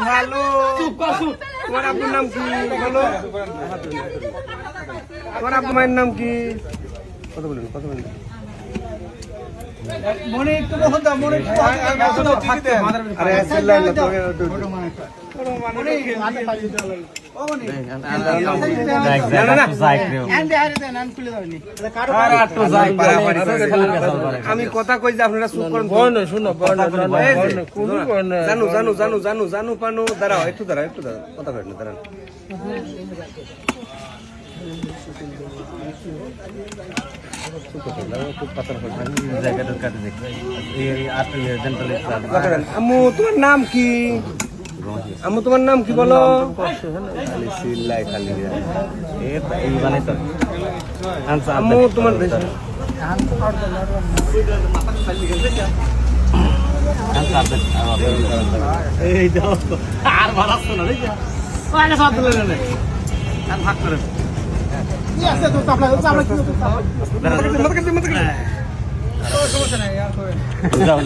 ভালো তোমার আপনার নাম কি বলো? তোমার আপনার মায়ের নাম কি? কথা বলেন মনে একটু মনে আমি কথা কই যে আপনারা চুপ করেন। জানু পানু দাঁড়াও একটু কথা করেন না দাঁড়ান। আম্মু তোমার নাম কি? আম্মু তোমার নাম কি বলো? আম্মু তোমার আর ভালো ভাগ করেন যাও